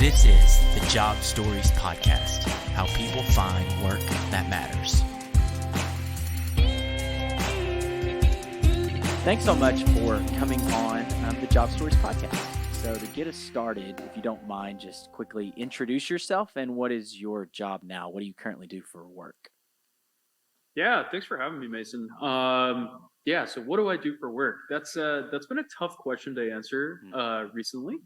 This is the Job Stories Podcast, how people find work that matters. Thanks so much for coming on the Job Stories Podcast. So to get us started, if you don't mind, just quickly introduce yourself and what is your job now? What do you currently do for work? Yeah, thanks for having me, Mason. So what do I do for work? That's been a tough question to answer recently.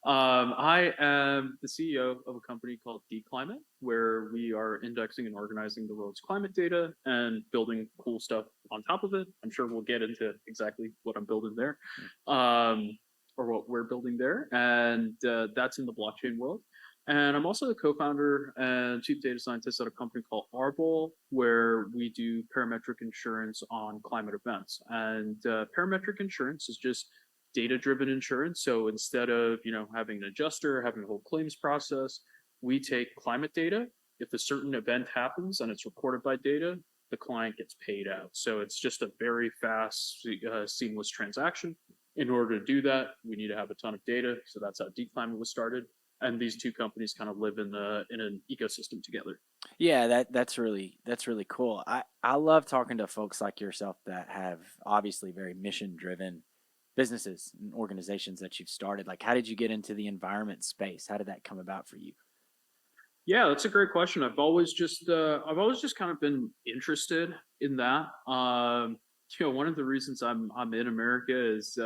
I am the CEO of a company called dClimate, where we are indexing and organizing the world's climate data and building cool stuff on top of it. I'm sure we'll get into exactly what I'm building there, or what we're building there, and that's in the blockchain world. And I'm also the co-founder and chief data scientist at a company called Arbol, where we do parametric insurance on climate events. And parametric insurance is just data-driven insurance. So instead of having an adjuster, having a whole claims process, we take climate data. If a certain event happens and it's recorded by data, the client gets paid out. So it's just a very fast, seamless transaction. In order to do that, we need to have a ton of data. So that's how dClimate was started. And these two companies kind of live in an ecosystem together. Yeah, that's really cool. I love talking to folks like yourself that have obviously very mission-driven businesses and organizations that you've started. Like, how did you get into the environment space? How did that come about for you? Yeah, that's a great question. I've always just kind of been interested in that. One of the reasons I'm in America is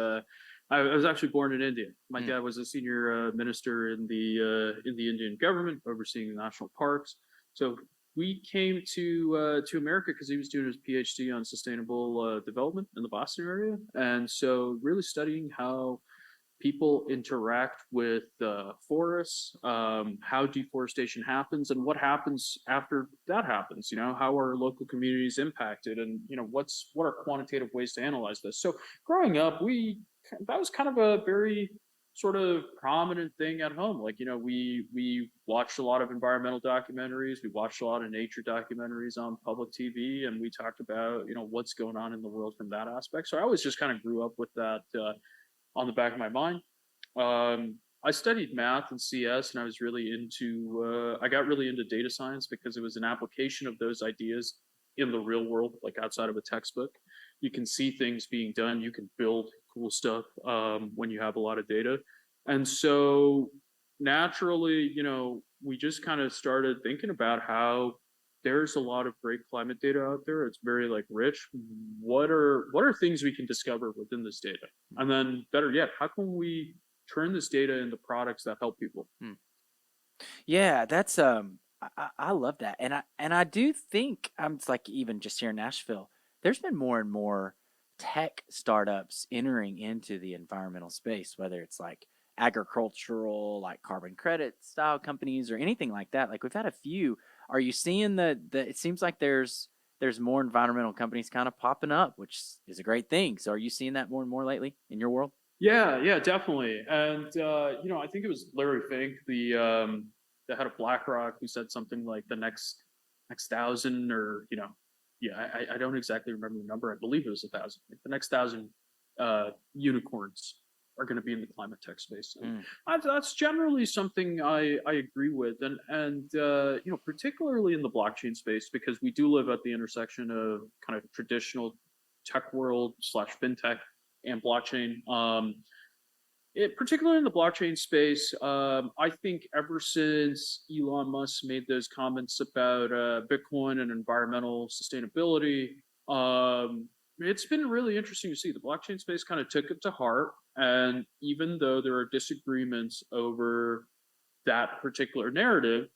I was actually born in India. My dad was a senior minister in the Indian government, overseeing the national parks. So we came to America because he was doing his PhD on sustainable development in the Boston area, and so really studying how people interact with forests, how deforestation happens, and what happens after that happens. How are local communities impacted, and what are quantitative ways to analyze this. So growing up, that was kind of a very sort of prominent thing at home. Like, we watched a lot of environmental documentaries, we watched a lot of nature documentaries on public TV, and we talked about what's going on in the world from that aspect. So I always just kind of grew up with that on the back of my mind. I studied math and CS, and I was really I got really into data science because it was an application of those ideas in the real world, like outside of a textbook. You can see things being done, you can build cool stuff when you have a lot of data. And so naturally, we just kind of started thinking about how there's a lot of great climate data out there. It's very rich. What are things we can discover within this data? And then better yet, how can we turn this data into products that help people? Yeah, that's I love that. And I do think it's like, even just here in Nashville, there's been more and more tech startups entering into the environmental space, whether it's like agricultural, like carbon credit style companies or anything like that. Like, we've had a few. Are you seeing it seems like there's more environmental companies kind of popping up, which is a great thing. So are you seeing that more and more lately in your world? Yeah, definitely. And I think it was Larry Fink, the head of BlackRock, who said something like the next 1,000, or I don't exactly remember the number. I believe it was 1,000. Like, the next 1,000 unicorns are going to be in the climate tech space. And that's generally something I agree with, and particularly in the blockchain space, because we do live at the intersection of kind of traditional tech world / fintech and blockchain. Particularly in the blockchain space, I think ever since Elon Musk made those comments about Bitcoin and environmental sustainability, it's been really interesting to see. The blockchain space kind of took it to heart, and even though there are disagreements over that particular narrative,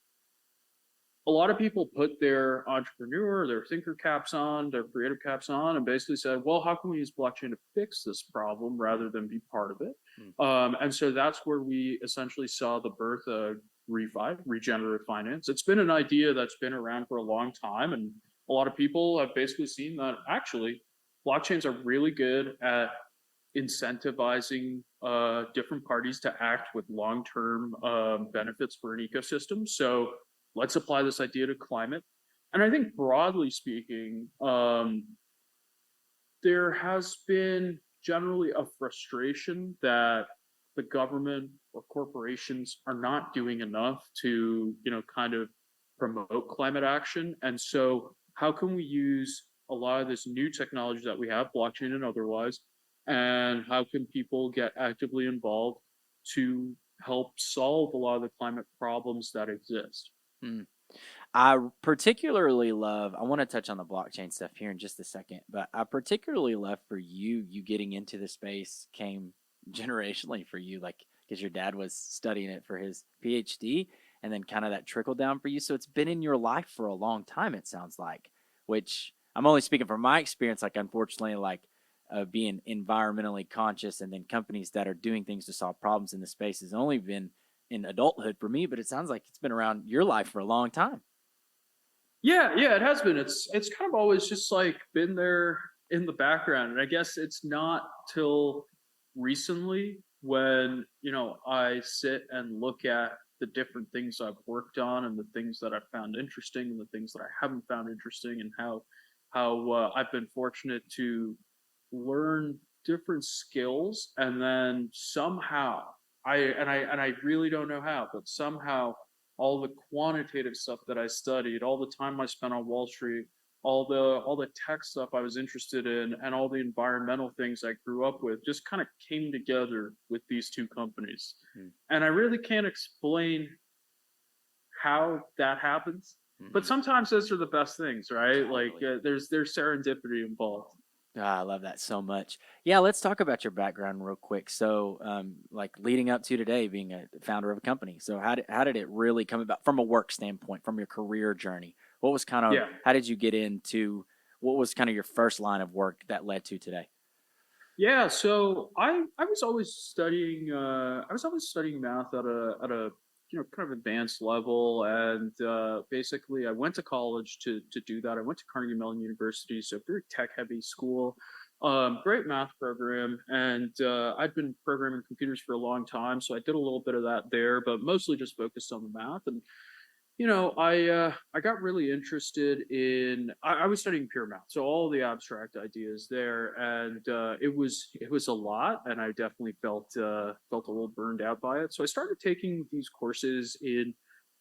a lot of people put their entrepreneur, their thinker caps on, their creative caps on, and basically said, well, how can we use blockchain to fix this problem rather than be part of it? And so that's where we essentially saw the birth of ReFi, regenerative finance. It's been an idea that's been around for a long time, and a lot of people have basically seen that actually blockchains are really good at incentivizing different parties to act with long-term benefits for an ecosystem. So let's apply this idea to climate. And I think broadly speaking, there has been generally a frustration that the government or corporations are not doing enough to, kind of promote climate action. And so how can we use a lot of this new technology that we have, blockchain and otherwise, and how can people get actively involved to help solve a lot of the climate problems that exist? Mm. I particularly love, I want to touch on the blockchain stuff here in just a second, but I particularly love for you getting into the space came generationally for you, like, because your dad was studying it for his PhD and then kind of that trickle down for you. So it's been in your life for a long time, it sounds like, which I'm only speaking from my experience, like, unfortunately, like, being environmentally conscious and then companies that are doing things to solve problems in the space has only been in adulthood for me, but it sounds like it's been around your life for a long time. Yeah, it has been. It's kind of always just like been there in the background. And I guess it's not till recently when, I sit and look at the different things I've worked on and the things that I've found interesting and the things that I haven't found interesting, and how I've been fortunate to learn different skills, and then somehow I really don't know how, but somehow all the quantitative stuff that I studied, all the time I spent on Wall Street, all the tech stuff I was interested in, and all the environmental things I grew up with just kind of came together with these two companies. And I really can't explain how that happens, but sometimes those are the best things, right? Totally. Like there's serendipity involved. I love that so much. Yeah, let's talk about your background real quick. So, like leading up to today, being a founder of a company. So, how did it really come about from a work standpoint, from your career journey? What was kind of Yeah. how did you get into what was kind of your first line of work that led to today? Yeah, so I was always studying math at a kind of advanced level, and basically I went to college to do that. I went to Carnegie Mellon University, so very tech heavy school, great math program, and I'd been programming computers for a long time, so I did a little bit of that there, but mostly just focused on the math. And I got really interested in. I was studying pure math, so all the abstract ideas there, and it was a lot, and I definitely felt a little burned out by it. So I started taking these courses in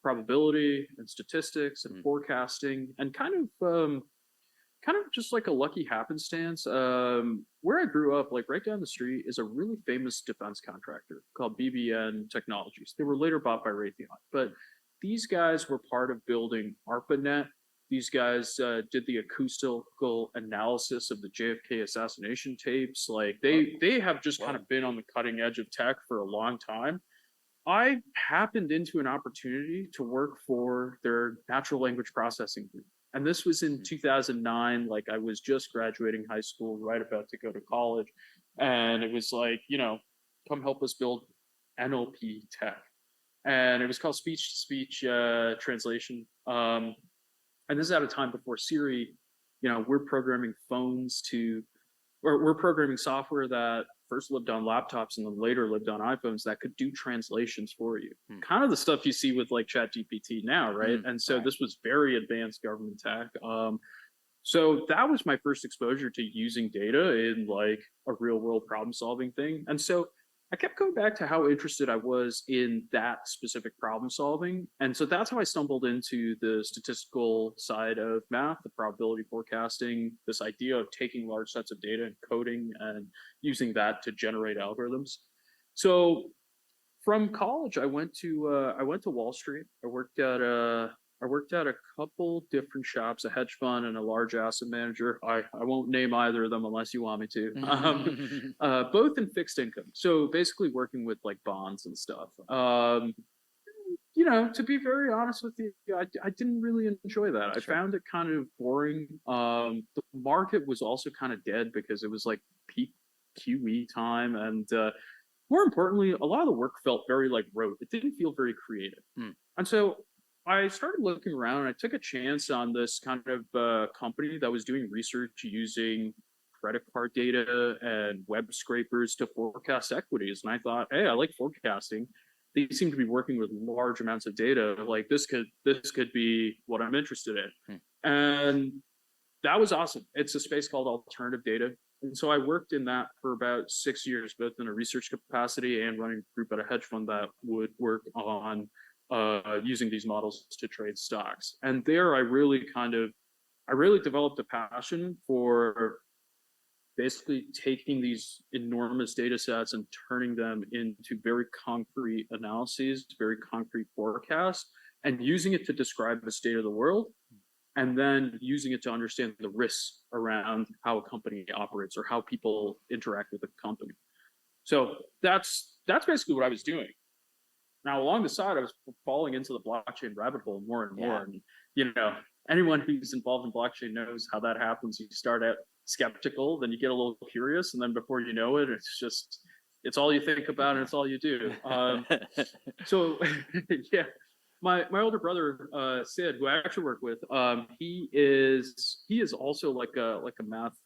probability and statistics and forecasting, and kind of just like a lucky happenstance. Where I grew up, like right down the street, is a really famous defense contractor called BBN Technologies. They were later bought by Raytheon, but these guys were part of building ARPANET. These guys did the acoustical analysis of the JFK assassination tapes. Like they have just kind of been on the cutting edge of tech for a long time. I happened into an opportunity to work for their natural language processing group. And this was in 2009. Like I was just graduating high school, right about to go to college. And it was like, come help us build NLP tech. And it was called speech to speech translation. And this is at a time before Siri. We're programming we're programming software that first lived on laptops and then later lived on iPhones that could do translations for you. Kind of the stuff you see with like ChatGPT now, right? And so this was very advanced government tech. So that was my first exposure to using data in like a real world problem solving thing. And so I kept going back to how interested I was in that specific problem solving. And so that's how I stumbled into the statistical side of math, the probability forecasting, this idea of taking large sets of data and coding and using that to generate algorithms. So from college, I went to Wall Street. I worked at a couple different shops, a hedge fund and a large asset manager. I won't name either of them unless you want me to. Both in fixed income. So basically working with like bonds and stuff. To be very honest with you, I didn't really enjoy that. I found it kind of boring. The market was also kind of dead because it was like peak QE time, and more importantly, a lot of the work felt very like rote. It didn't feel very creative. And so I started looking around and I took a chance on this kind of company that was doing research using credit card data and web scrapers to forecast equities. And I thought, hey, I like forecasting. They seem to be working with large amounts of data. Like this could be what I'm interested in. And that was awesome. It's a space called alternative data. And so I worked in that for about 6 years, both in a research capacity and running a group at a hedge fund that would work on using these models to trade stocks. And there I really developed a passion for basically taking these enormous data sets and turning them into very concrete analyses, very concrete forecasts, and using it to describe the state of the world, and then using it to understand the risks around how a company operates or how people interact with the company. So that's basically what I was doing. Now, along the side, I was falling into the blockchain rabbit hole more and more. And, anyone who's involved in blockchain knows how that happens. You start out skeptical, then you get a little curious, and then before you know it, it's all you think about and it's all you do. So, yeah, my older brother, Sid, who I actually work with, he is also like a math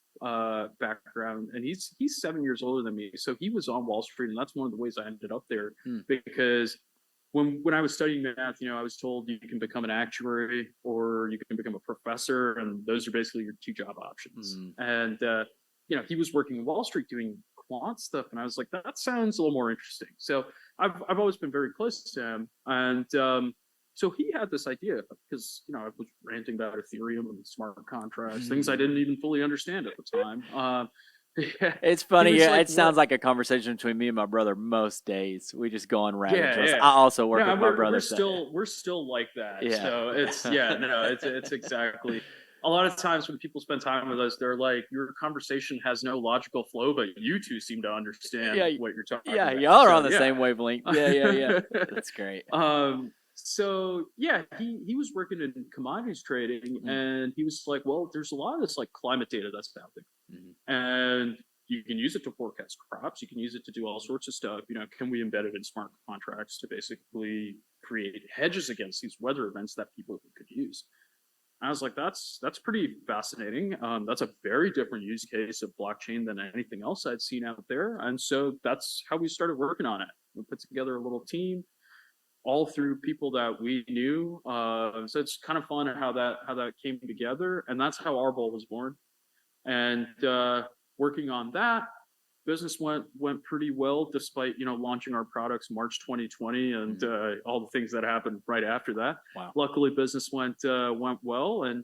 background, and he's 7 years older than me. So he was on Wall Street, and that's one of the ways I ended up there, because when I was studying math, I was told you can become an actuary or you can become a professor, and those are basically your two job options. And he was working in Wall Street doing quant stuff, and I was like, that sounds a little more interesting. So I've always been very close to him, and so he had this idea, because I was ranting about Ethereum and smart contracts, things I didn't even fully understand at the time. It's funny. Yeah, it sounds like a conversation between me and my brother most days. We just go on rabbit trails. I also work with my brother. We're still like that. Yeah. So it's exactly. A lot of times when people spend time with us, they're like, your conversation has no logical flow, but you two seem to understand what you're talking about. Yeah, y'all are on the same wavelength. Yeah. That's great. So yeah, he was working in commodities trading, and he was like, well, there's a lot of this like climate data that's out there, and you can use it to forecast crops. You can use it to do all sorts of stuff. Can we embed it in smart contracts to basically create hedges against these weather events that people could use? I was like, that's pretty fascinating. That's a very different use case of blockchain than anything else I'd seen out there. And so that's how we started working on it. We put together a little team, all through people that we knew. So it's kind of fun how that came together, and that's how Arbol was born. And working on that, business went pretty well, despite launching our products March 2020 and all the things that happened right after that. Wow. Luckily, business went well, and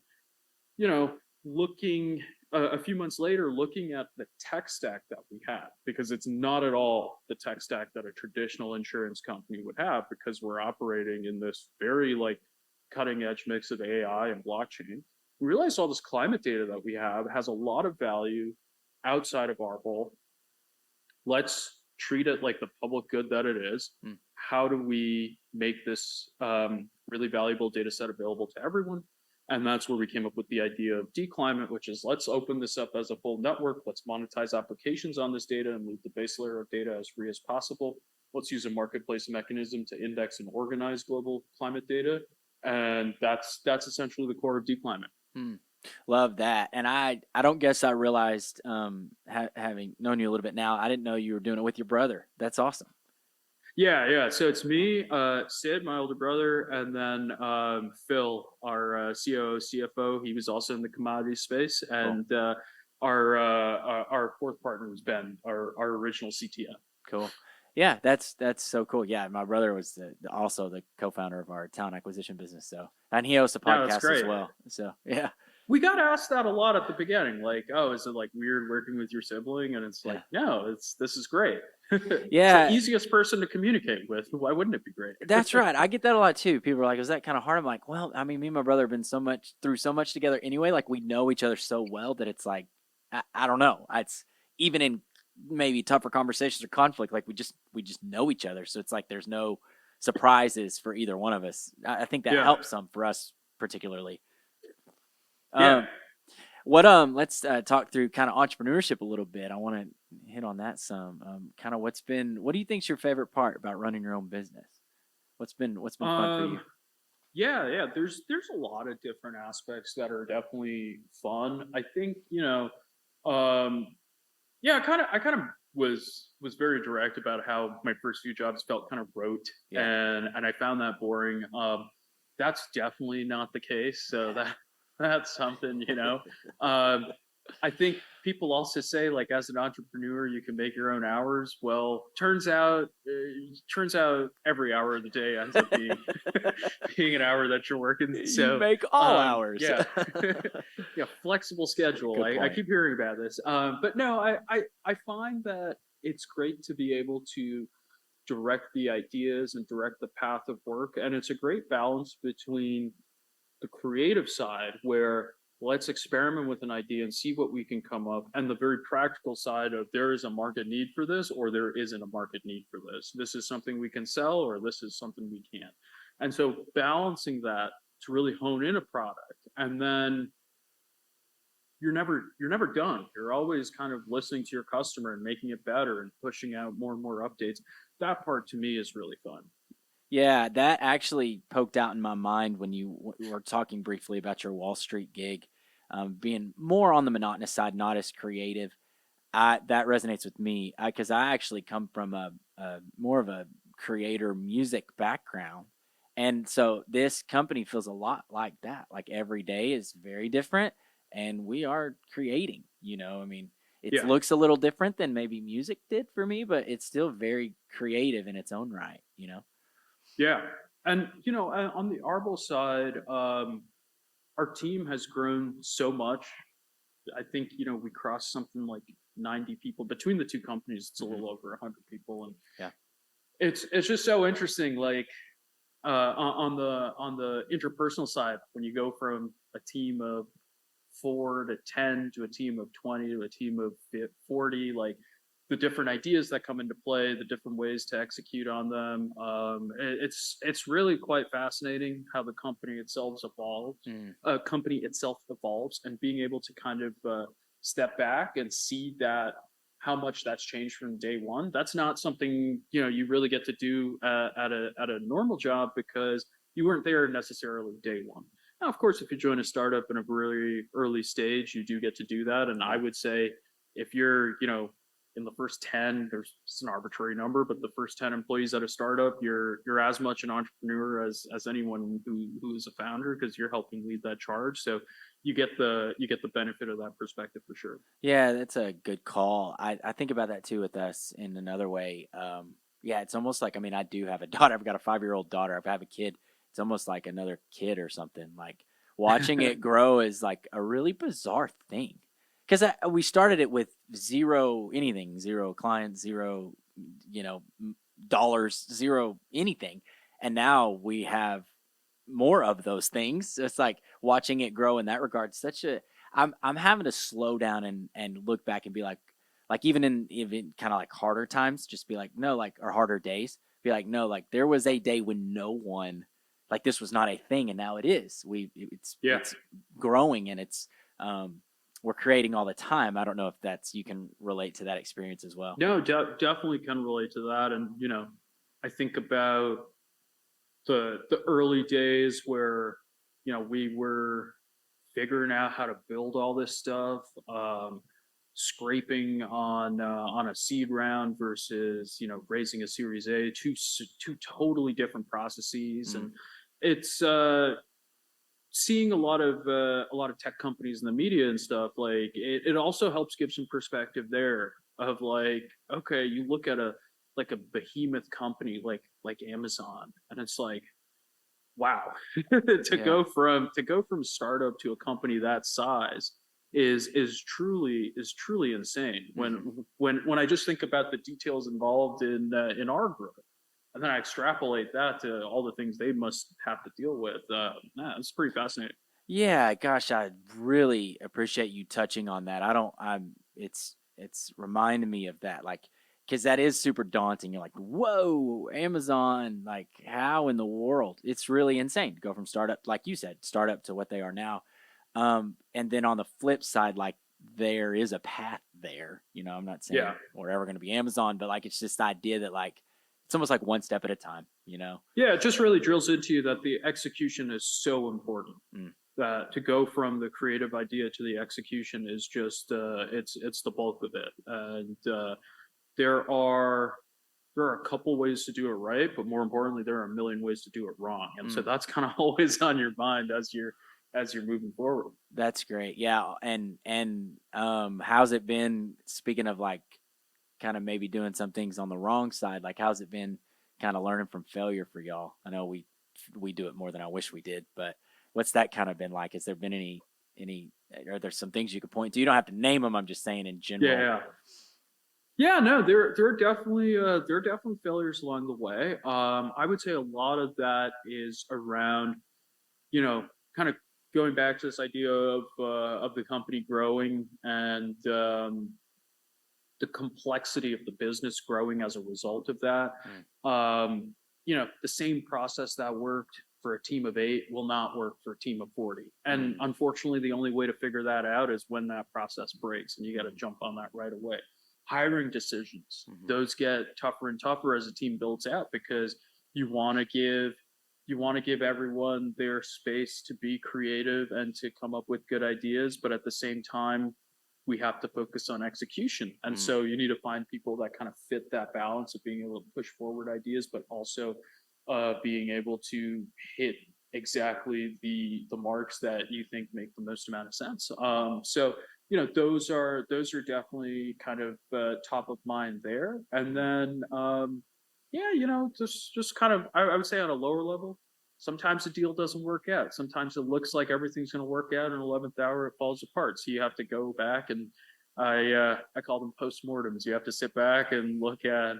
looking a few months later, looking at the tech stack that we had, because it's not at all the tech stack that a traditional insurance company would have, because we're operating in this very cutting edge mix of AI and blockchain. We realized all this climate data that we have has a lot of value outside of Arbol. Let's treat it like the public good that it is. How do we make this really valuable data set available to everyone? And that's where we came up with the idea of dClimate, which is, let's open this up as a full network. Let's monetize applications on this data and leave the base layer of data as free as possible. Let's use a marketplace mechanism to index and organize global climate data. And that's essentially the core of dClimate. Love that. And I don't guess I realized, having known you a little bit now, I didn't know you were doing it with your brother. That's awesome. Yeah. So it's me, Sid, my older brother, and then Phil, our COO, CFO. He was also in the commodity space, and our fourth partner was Ben, our original CTO. Cool. Yeah, that's so cool. Yeah, my brother was also the co-founder of our talent acquisition business. So, and he hosts a podcast as well. So yeah. We got asked that a lot at the beginning, like, oh, is it weird working with your sibling? And it's like, no, this is great. Yeah. It's the easiest person to communicate with. Why wouldn't it be great? That's right. I get that a lot too. People are like, is that kind of hard? I'm like, well, I mean, me and my brother have been through so much together anyway. Like, we know each other so well that it's like, I don't know. It's even in maybe tougher conversations or conflict, like we just know each other. So it's like, there's no surprises for either one of us. I think that helps some for us particularly. Let's talk through kind of entrepreneurship a little bit. I want to hit on that some. Kind of what do you think's your favorite part about running your own business? What's been fun for you? Yeah. There's a lot of different aspects that are definitely fun. I think, I kind of was very direct about how my first few jobs felt kind of rote, and I found that boring. That's definitely not the case. So that's something, I think people also say, like, as an entrepreneur, you can make your own hours. Well, turns out every hour of the day ends up being being an hour that you're working. You So, make all hours. yeah, yeah, flexible schedule. Good I point. keep hearing about this, but no, I find that it's great to be able to direct the ideas and direct the path of work, and it's a great balance between the creative side where let's experiment with an idea and see what we can come up, and the very practical side of there is a market need for this or there isn't a market need for this is something we can sell or this is something we can't. And so balancing that to really hone in a product, and then you're never done. You're always kind of listening to your customer and making it better and pushing out more and more updates. That part to me is really fun. Yeah, that actually poked out in my mind when you were talking briefly about your Wall Street gig, being more on the monotonous side, not as creative. That resonates with me because I actually come from a more of a creator music background, and so this company feels a lot like that. Like every day is very different, and we are creating. I mean, it Yeah. looks a little different than maybe music did for me, but it's still very creative in its own right. Yeah. And, on the Arbol side, our team has grown so much. I think, we crossed something like 90 people between the two companies. It's a little over 100 people. And Yeah. it's just so interesting. Like, on the interpersonal side, when you go from a team of 4 to 10 to a team of 20 to a team of 40, like the different ideas that come into play, the different ways to execute on them. It's really quite fascinating how the company itself evolves, and being able to kind of step back and see that how much that's changed from day one. That's not something you really get to do at a normal job, because you weren't there necessarily day one. Now, of course, if you join a startup in a really early stage, you do get to do that. And I would say if you're, in the first 10, it's an arbitrary number, but the first 10 employees at a startup, you're as much an entrepreneur as anyone who is a founder, because you're helping lead that charge. So you get the benefit of that perspective for sure. Yeah, that's a good call. I think about that too with us in another way. Yeah, it's almost like, I mean, I do have a daughter. I've got a 5-year-old daughter. I have a kid. It's almost like another kid or something. Like watching it grow is like a really bizarre thing. Because we started it with zero anything, zero clients, zero, dollars, zero anything. And now we have more of those things. It's like watching it grow in that regard. I'm having to slow down and look back and be like even in even kind of like harder times, just be like, no, like, or harder days, be like, no, like there was a day when no one, like this was not a thing, and now it is. It's growing, and we're creating all the time. I don't know if you can relate to that experience as well. No, definitely can relate to that. And I think about the early days where we were figuring out how to build all this stuff, scraping on a seed round versus raising a Series A, two totally different processes. And it's seeing a lot of tech companies in the media and stuff, like it also helps give some perspective there of like, okay, you look at a behemoth company like Amazon, and it's like, wow, to go from startup to a company that size is truly insane. When I just think about the details involved in our growth, and then I extrapolate that to all the things they must have to deal with. It's pretty fascinating. Yeah, gosh, I really appreciate you touching on that. It's reminding me of that, like, because that is super daunting. You're like, whoa, Amazon, like, how in the world? It's really insane to go from startup, like you said, startup to what they are now. And then on the flip side, like, there is a path there. I'm not saying we're ever going to be Amazon, but like, it's just the idea that like, it's almost like one step at a time. Yeah, it just really drills into you that the execution is so important. That to go from the creative idea to the execution is just it's the bulk of it. And there are a couple ways to do it right, but more importantly, there are a million ways to do it wrong. And so that's kind of always on your mind as you're as you're moving forward. That's great. Yeah. And how's it been, speaking of like kind of maybe doing some things on the wrong side, like how's it been kind of learning from failure for y'all? I know we do it more than I wish we did, but what's that kind of been like? Has there been any are there some things you could point to? You don't have to name them. I'm just saying in general. Yeah, no, there are definitely failures along the way. I would say a lot of that is around, kind of going back to this idea of the company growing and the complexity of the business growing as a result of that. The same process that worked for a team of 8 will not work for a team of 40. And unfortunately, the only way to figure that out is when that process breaks, and you got to jump on that right away. Hiring decisions, those get tougher and tougher as a team builds out, because you want to give everyone their space to be creative and to come up with good ideas, but at the same time, we have to focus on execution. And so you need to find people that kind of fit that balance of being able to push forward ideas, but also being able to hit exactly the marks that you think make the most amount of sense. So those are definitely kind of top of mind there. And then just kind of I would say on a lower level, sometimes the deal doesn't work out. Sometimes it looks like everything's going to work out, and 11th hour it falls apart. So you have to go back, and I call them postmortems. You have to sit back and look at,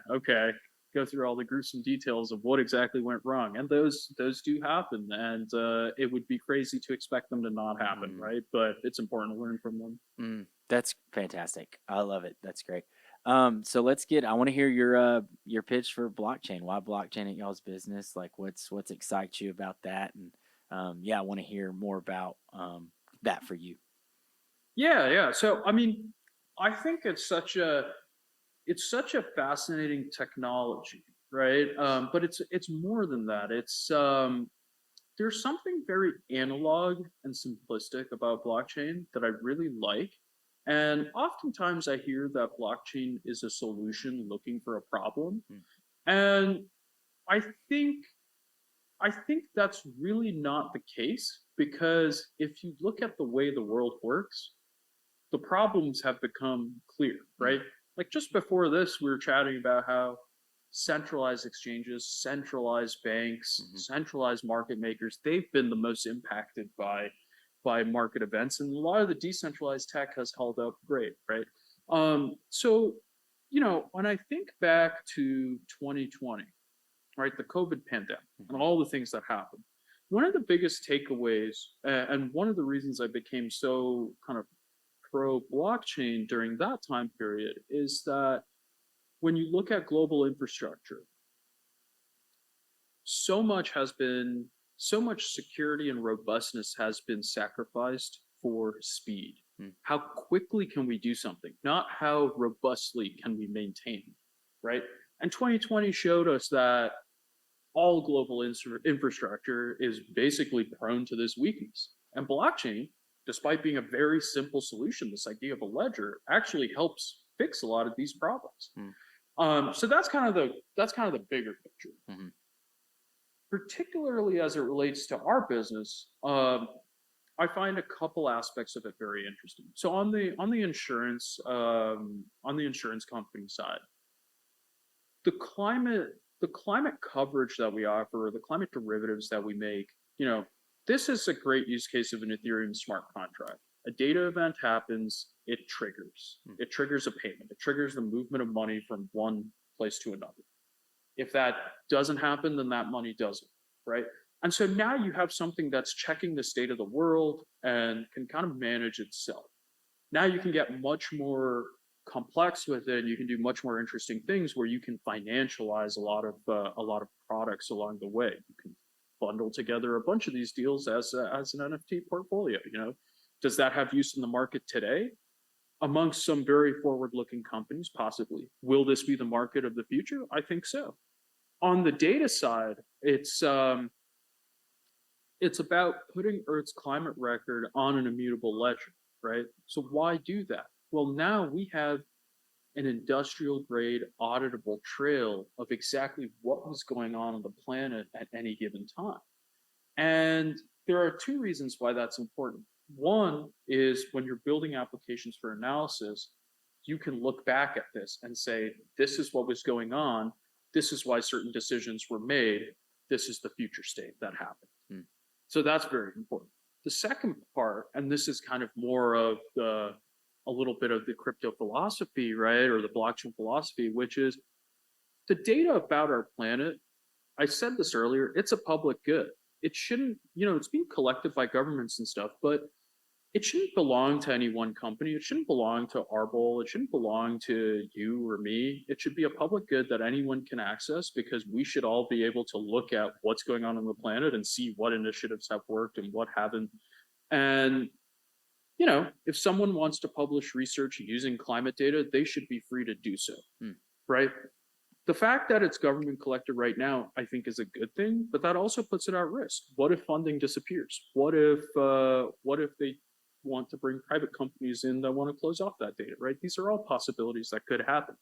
go through all the gruesome details of what exactly went wrong, and those do happen. And it would be crazy to expect them to not happen, right? But it's important to learn from them. That's fantastic. I love it. That's great. So I want to hear your pitch for blockchain. Why blockchain at y'all's business? Like what's excites you about that? And I want to hear more about that for you. Yeah. So I mean, I think it's such a fascinating technology, right? But it's more than that. It's there's something very analog and simplistic about blockchain that I really like. And oftentimes I hear that blockchain is a solution looking for a problem. And I think that's really not the case, because if you look at the way the world works, the problems have become clear, right? Like just before this, we were chatting about how centralized exchanges, centralized banks, centralized market makers, they've been the most impacted by market events, and a lot of the decentralized tech has held up great, right? So when I think back to 2020, right, the COVID pandemic and all the things that happened, one of the biggest takeaways, and one of the reasons I became so kind of pro blockchain during that time period, is that when you look at global infrastructure, so much security and robustness has been sacrificed for speed. How quickly can we do something, not how robustly can we maintain, right? And 2020 showed us that all global infrastructure is basically prone to this weakness. And blockchain, despite being a very simple solution, this idea of a ledger actually helps fix a lot of these problems. So that's kind of the bigger picture. Particularly as it relates to our business, I find a couple aspects of it very interesting. So on the insurance company side, the climate coverage that we offer, the climate derivatives that we make, this is a great use case of an Ethereum smart contract. A data event happens, it triggers a payment, it triggers the movement of money from one place to another. If that doesn't happen, then that money doesn't, right? And so now you have something that's checking the state of the world and can kind of manage itself. Now you can get much more complex with it, and you can do much more interesting things where you can financialize a lot of products along the way. You can bundle together a bunch of these deals as an NFT portfolio. Does that have use in the market today? Amongst some very forward-looking companies, possibly. Will this be the market of the future? I think so. On the data side, it's about putting Earth's climate record on an immutable ledger, right? So why do that? Well, now we have an industrial-grade auditable trail of exactly what was going on the planet at any given time. And there are two reasons why that's important. One is when you're building applications for analysis, you can look back at this and say, this is what was going on. This is why certain decisions were made. This is the future state that happened. So that's very important. The second part, and this is kind of more of a little bit of the crypto philosophy, right? Or the blockchain philosophy, which is the data about our planet. I said this earlier, it's a public good. It shouldn't, it's being collected by governments and stuff, but it shouldn't belong to any one company. It shouldn't belong to Arbol. It shouldn't belong to you or me. It should be a public good that anyone can access, because we should all be able to look at what's going on the planet and see what initiatives have worked and what haven't. And, if someone wants to publish research using climate data, they should be free to do so, right? The fact that it's government collected right now, I think, is a good thing, but that also puts it at risk. What if funding disappears? What if they want to bring private companies in that want to close off that data, right? These are all possibilities that could happen.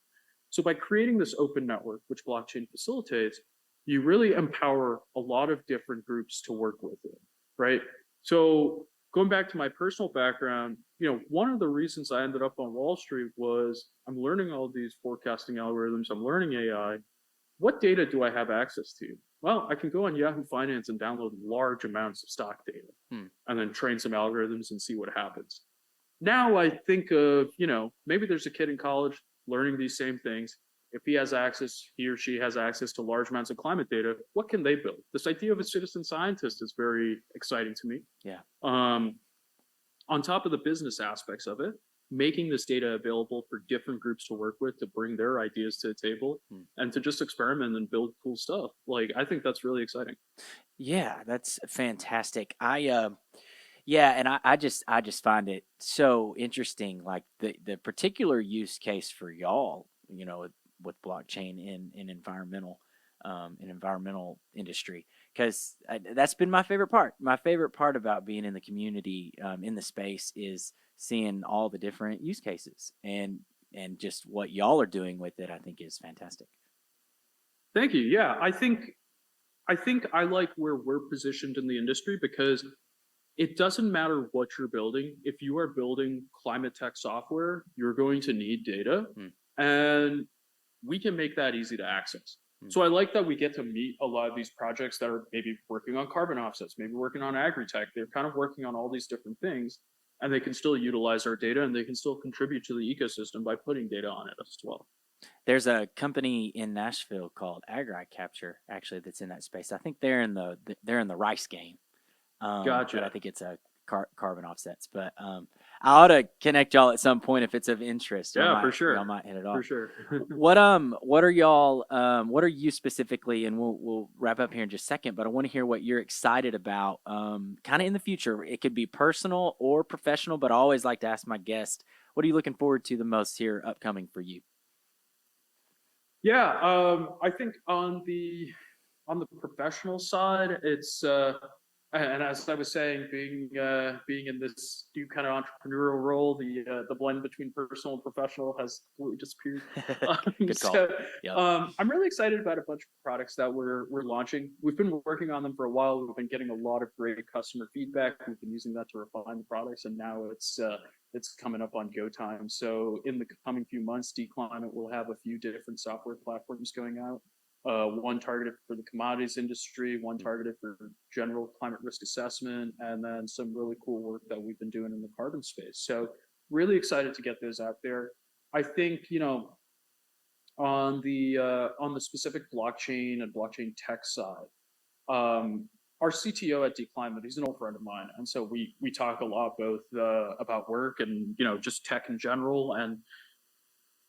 So by creating this open network, which blockchain facilitates, you really empower a lot of different groups to work with it, right? So going back to my personal background, one of the reasons I ended up on Wall Street was I'm learning all these forecasting algorithms, I'm learning AI. What data do I have access to? Well, I can go on Yahoo Finance and download large amounts of stock data and then train some algorithms and see what happens. Now I think of, maybe there's a kid in college learning these same things. If he or she has access to large amounts of climate data, what can they build? This idea of a citizen scientist is very exciting to me. Yeah. On top of the business aspects of it, making this data available for different groups to work with, to bring their ideas to the table and to just experiment and build cool stuff. Like, I think that's really exciting. Yeah, that's fantastic. And I just find it so interesting, like the particular use case for y'all, with blockchain in environmental industry, because that's been my favorite part. My favorite part about being in the community, in the space, is seeing all the different use cases and just what y'all are doing with it. I think is fantastic. Thank you. Yeah, I think I like where we're positioned in the industry, because it doesn't matter what you're building. If you are building climate tech software, you're going to need data, and we can make that easy to access. So I like that we get to meet a lot of these projects that are maybe working on carbon offsets, maybe working on agri-tech. They're kind of working on all these different things, and they can still utilize our data, and they can still contribute to the ecosystem by putting data on it as well. There's a company in Nashville called AgriCapture, actually, that's in that space. I think they're in the rice game. Gotcha. But I think it's a carbon offsets. But I ought to connect y'all at some point if it's of interest. For sure. Y'all might hit it off. For sure. What are y'all? What are you specifically? And we'll wrap up here in just a second. But I want to hear what you're excited about, kind of in the future. It could be personal or professional. But I always like to ask my guest, what are you looking forward to the most here upcoming for you? Yeah, I think on the professional side, it's and as I was saying, being in this new kind of entrepreneurial role, the blend between personal and professional has completely disappeared. Good call. So, Yep. I'm really excited about a bunch of products that we're launching. We've been working on them for a while. We've been getting a lot of great customer feedback. We've been using that to refine the products, and now it's coming up on go time. So in the coming few months, dClimate will have a few different software platforms going out. One targeted for the commodities industry, one targeted for general climate risk assessment, and then some really cool work that we've been doing in the carbon space. So really excited to get those out there. I think, on the specific blockchain and blockchain tech side, our CTO at dClimate, he's an old friend of mine, and so we talk a lot both about work and just tech in general. And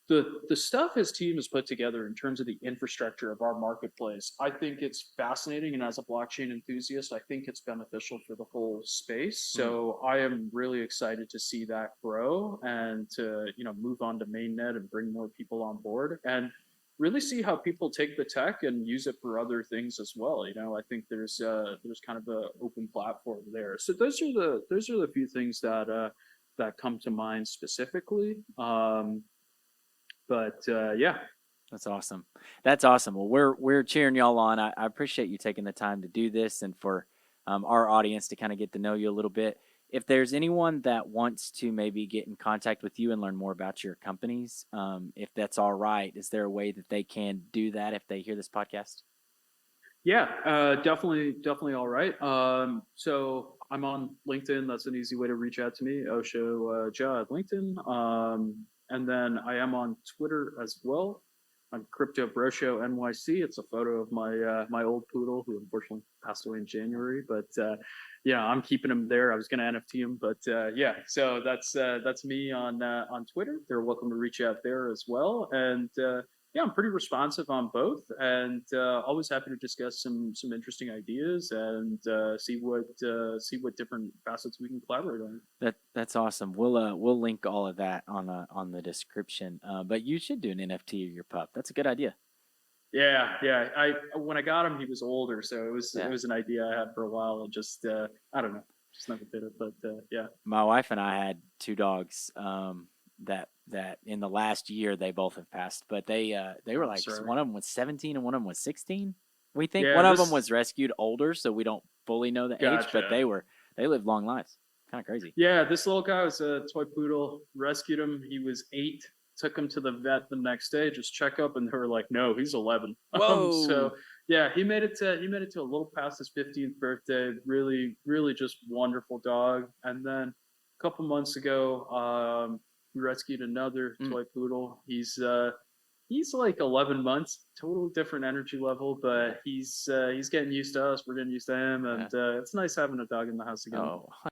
the stuff his team has put together in terms of the infrastructure of our marketplace, I think it's fascinating. And as a blockchain enthusiast, I think it's beneficial for the whole space. So I am really excited to see that grow and to move on to mainnet and bring more people on board and really see how people take the tech and use it for other things as well. I think there's kind of an open platform there. So those are the few things that come to mind specifically. But yeah, that's awesome. Well, we're cheering y'all on. I appreciate you taking the time to do this and for our audience to kind of get to know you a little bit. If there's anyone that wants to maybe get in contact with you and learn more about your companies, if that's all right, is there a way that they can do that if they hear this podcast? Yeah, definitely all right. So I'm on LinkedIn. That's an easy way to reach out to me. Osho Jha at LinkedIn. And then I am on Twitter as well. I'm Crypto Brosho NYC. It's a photo of my old poodle who unfortunately passed away in January. But yeah, I'm keeping him there. I was gonna NFT him, but yeah. So that's me on Twitter. They're welcome to reach out there as well. And yeah, I'm pretty responsive on both, and always happy to discuss some interesting ideas and see what different facets we can collaborate on. That's awesome. We'll link all of that on the description. But you should do an NFT of your pup. That's a good idea. Yeah. When I got him, he was older, so it was an idea I had for a while, and just I don't know, just never did it. But yeah, My wife and I had two dogs. That in the last year they both have passed, but they were like, sorry. one of them was 17 and one of them was 16. We think Yeah, one of them was rescued older, so we don't fully know the age, but Gotcha. they lived long lives. Kind of crazy. Yeah, this little guy was a toy poodle. Rescued him. He was 8. Took him to the vet the next day, just check up, and they were like, "No, he's 11." Whoa. So yeah, he made it to a little past his 15th birthday. Really just wonderful dog. And then a couple months ago, we rescued another toy poodle. He's like 11 months, total different energy level, but he's getting used to us. We're getting used to him, and it's nice having a dog in the house again. Oh,